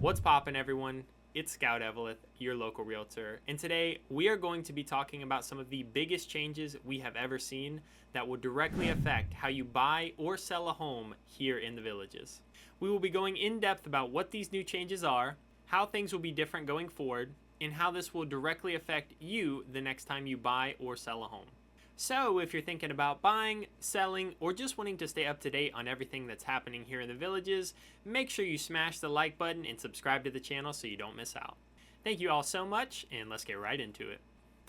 What's poppin', everyone? It's Scout Eveleth, your local realtor, and today we are going to be talking about some of the biggest changes we have ever seen that will directly affect how you buy or sell a home here in the Villages. We will be going in depth about what these new changes are, how things will be different going forward, and how this will directly affect you the next time you buy or sell a home. So if you're thinking about buying, selling, or just wanting to stay up to date on everything that's happening here in the Villages, make sure you smash the like button and subscribe to the channel so you don't miss out. Thank you all so much, and let's get right into it.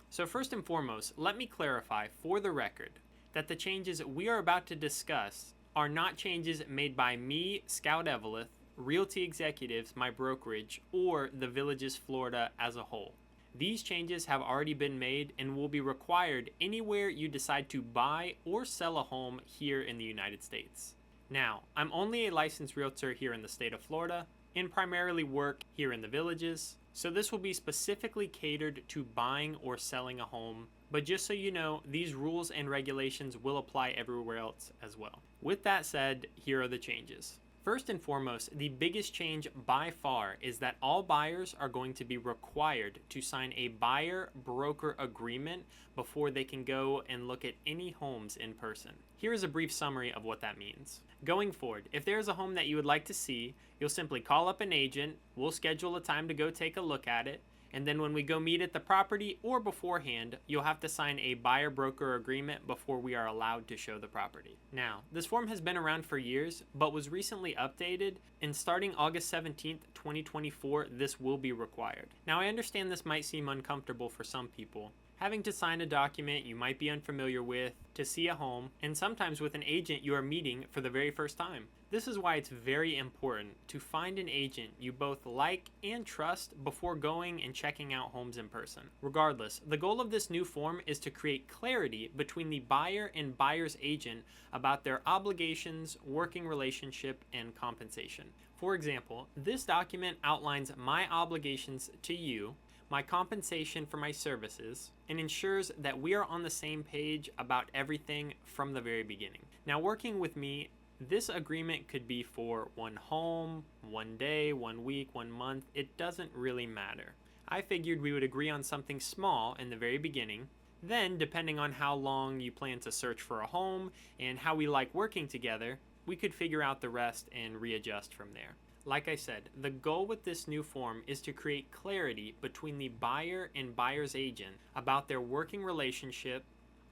So first and foremost, let me clarify for the record that the changes we are about to discuss are not changes made by me, Scout Eveleth, Realty Executives, my brokerage, or the Villages, Florida as a whole. These changes have already been made and will be required anywhere you decide to buy or sell a home here in the United States. Now, I'm only a licensed realtor here in the state of Florida and primarily work here in the Villages, so this will be specifically catered to buying or selling a home, but just so you know, these rules and regulations will apply everywhere else as well. With that said, here are the changes. First and foremost, the biggest change by far is that all buyers are going to be required to sign a buyer-broker agreement before they can go and look at any homes in person. Here is a brief summary of what that means. Going forward, if there is a home that you would like to see, you'll simply call up an agent, we'll schedule a time to go take a look at it, and then when we go meet at the property or beforehand, you'll have to sign a buyer-broker agreement before we are allowed to show the property. Now, this form has been around for years, but was recently updated, and starting August 17th, 2024, this will be required. Now, I understand this might seem uncomfortable for some people. Having to sign a document you might be unfamiliar with, to see a home, and sometimes with an agent you are meeting for the very first time. This is why it's very important to find an agent you both like and trust before going and checking out homes in person. Regardless, the goal of this new form is to create clarity between the buyer and buyer's agent about their obligations, working relationship, and compensation. For example, this document outlines my obligations to you, my compensation for my services, and ensures that we are on the same page about everything from the very beginning. Now, working with me, this agreement could be for one home, one day, 1 week, 1 month. It doesn't really matter. I figured we would agree on something small in the very beginning. Then, depending on how long you plan to search for a home and how we like working together, we could figure out the rest and readjust from there. Like I said, the goal with this new form is to create clarity between the buyer and buyer's agent about their working relationship,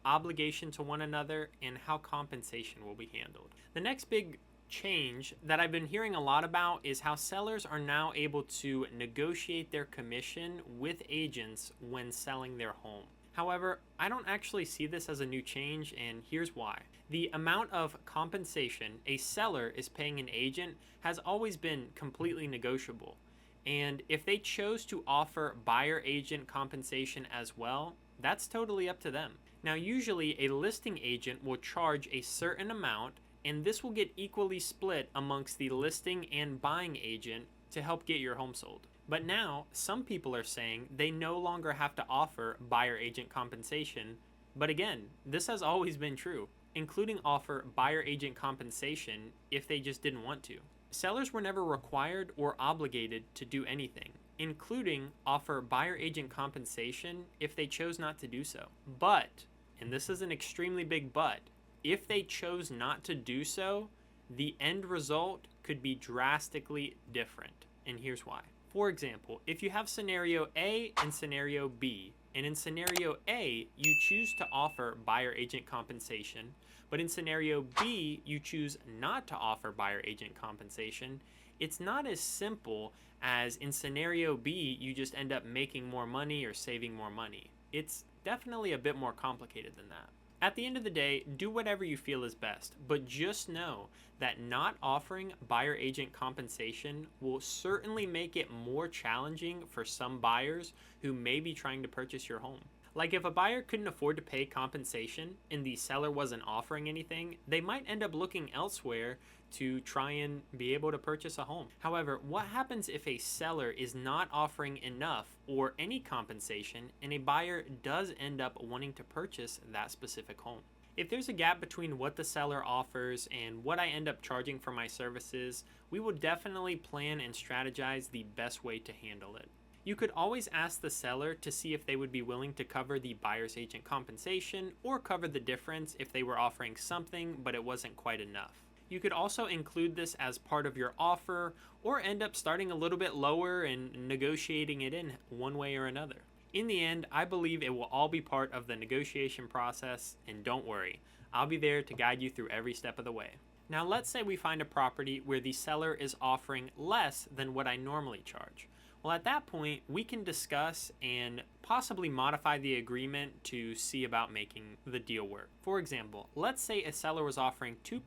obligation to one another, and how compensation will be handled. The next big change that I've been hearing a lot about is how sellers are now able to negotiate their commission with agents when selling their home. However, I don't actually see this as a new change, and here's why. The amount of compensation a seller is paying an agent has always been completely negotiable. And if they chose to offer buyer agent compensation as well, that's totally up to them. Now, usually a listing agent will charge a certain amount, and this will get equally split amongst the listing and buying agent to help get your home sold. But now, some people are saying they no longer have to offer buyer agent compensation. But again, this has always been true, including offer buyer agent compensation if they just didn't want to. Sellers were never required or obligated to do anything, including offer buyer agent compensation if they chose not to do so. But, and this is an extremely big but, if they chose not to do so, the end result could be drastically different. And here's why. For example, if you have scenario A and scenario B, and in scenario A, you choose to offer buyer agent compensation, but in scenario B, you choose not to offer buyer agent compensation, it's not as simple as in scenario B, you just end up making more money or saving more money. It's definitely a bit more complicated than that. At the end of the day, do whatever you feel is best, but just know that not offering buyer agent compensation will certainly make it more challenging for some buyers who may be trying to purchase your home. Like if a buyer couldn't afford to pay compensation and the seller wasn't offering anything, they might end up looking elsewhere to try and be able to purchase a home. However, what happens if a seller is not offering enough or any compensation and a buyer does end up wanting to purchase that specific home? If there's a gap between what the seller offers and what I end up charging for my services, we will definitely plan and strategize the best way to handle it. You could always ask the seller to see if they would be willing to cover the buyer's agent compensation or cover the difference if they were offering something but it wasn't quite enough. You could also include this as part of your offer or end up starting a little bit lower and negotiating it in one way or another. In the end, I believe it will all be part of the negotiation process, and don't worry, I'll be there to guide you through every step of the way. Now let's say we find a property where the seller is offering less than what I normally charge. Well, at that point, we can discuss and possibly modify the agreement to see about making the deal work. For example, let's say a seller was offering 2%,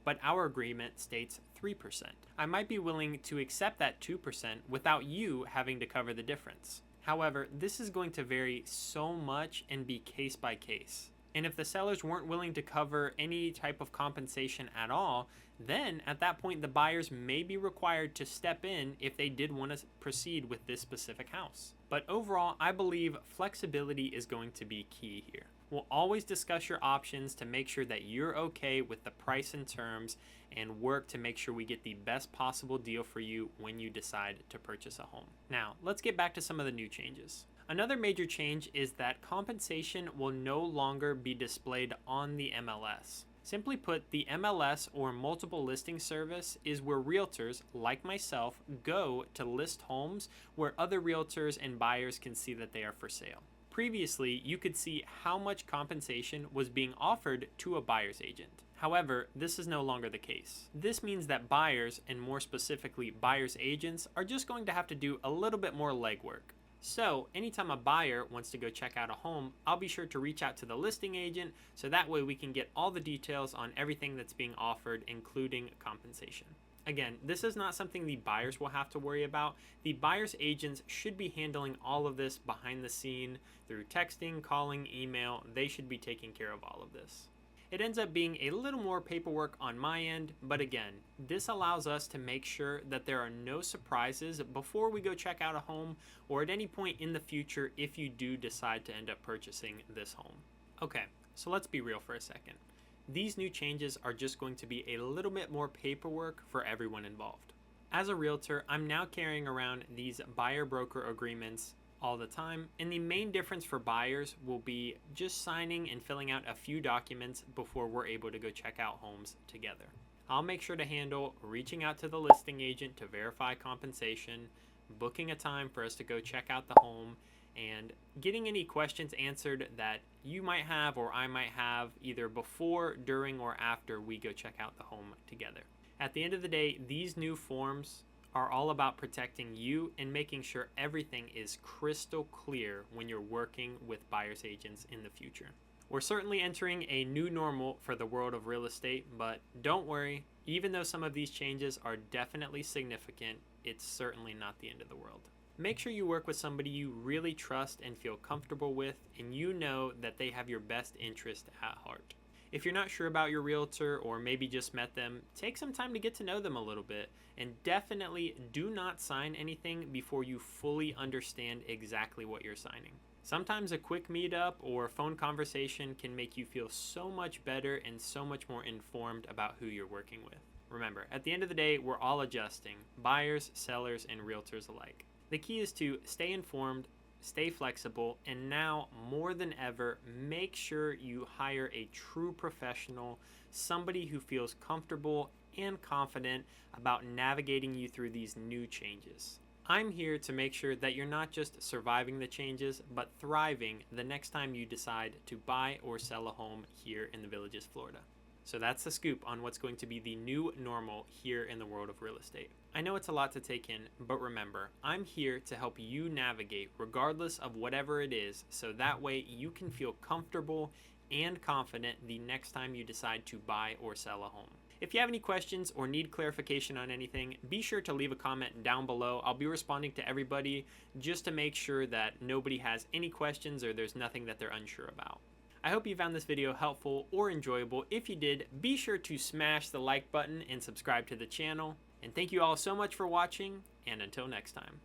but our agreement states 3%. I might be willing to accept that 2% without you having to cover the difference. However, this is going to vary so much and be case by case. And if the sellers weren't willing to cover any type of compensation at all, then at that point the buyers may be required to step in if they did want to proceed with this specific house. But overall, I believe flexibility is going to be key here. We'll always discuss your options to make sure that you're okay with the price and terms, and work to make sure we get the best possible deal for you when you decide to purchase a home. Now, let's get back to some of the new changes. Another major change is that compensation will no longer be displayed on the MLS. Simply put, the MLS, or multiple listing service, is where realtors like myself go to list homes where other realtors and buyers can see that they are for sale. Previously, you could see how much compensation was being offered to a buyer's agent. However, this is no longer the case. This means that buyers, and more specifically buyer's agents, are just going to have to do a little bit more legwork. So anytime a buyer wants to go check out a home, I'll be sure to reach out to the listing agent so that way we can get all the details on everything that's being offered, including compensation. Again, this is not something the buyers will have to worry about. The buyer's agents should be handling all of this behind the scene through texting, calling, email. They should be taking care of all of this. It ends up being a little more paperwork on my end, but again, this allows us to make sure that there are no surprises before we go check out a home or at any point in the future if you do decide to end up purchasing this home. Okay, so let's be real for a second. These new changes are just going to be a little bit more paperwork for everyone involved. As a realtor, I'm now carrying around these buyer-broker agreements all the time, and the main difference for buyers will be just signing and filling out a few documents before we're able to go check out homes together. I'll make sure to handle reaching out to the listing agent to verify compensation, booking a time for us to go check out the home, and getting any questions answered that you might have or I might have either before, during, or after we go check out the home together. At the end of the day, these new forms are all about protecting you and making sure everything is crystal clear when you're working with buyer's agents in the future. We're certainly entering a new normal for the world of real estate, but don't worry, even though some of these changes are definitely significant, it's certainly not the end of the world. Make sure you work with somebody you really trust and feel comfortable with, and you know that they have your best interest at heart. If you're not sure about your realtor or maybe just met them, take some time to get to know them a little bit, and definitely do not sign anything before you fully understand exactly what you're signing. Sometimes a quick meetup or phone conversation can make you feel so much better and so much more informed about who you're working with. Remember, at the end of the day, we're all adjusting, buyers, sellers, and realtors alike. The key is to stay informed, stay flexible, and now more than ever, make sure you hire a true professional, somebody who feels comfortable and confident about navigating you through these new changes. I'm here to make sure that you're not just surviving the changes, but thriving the next time you decide to buy or sell a home here in the Villages, Florida. So that's the scoop on what's going to be the new normal here in the world of real estate. I know it's a lot to take in, but remember, I'm here to help you navigate regardless of whatever it is, so that way you can feel comfortable and confident the next time you decide to buy or sell a home. If you have any questions or need clarification on anything, be sure to leave a comment down below. I'll be responding to everybody just to make sure that nobody has any questions or there's nothing that they're unsure about. I hope you found this video helpful or enjoyable. If you did, be sure to smash the like button and subscribe to the channel. And thank you all so much for watching, and until next time.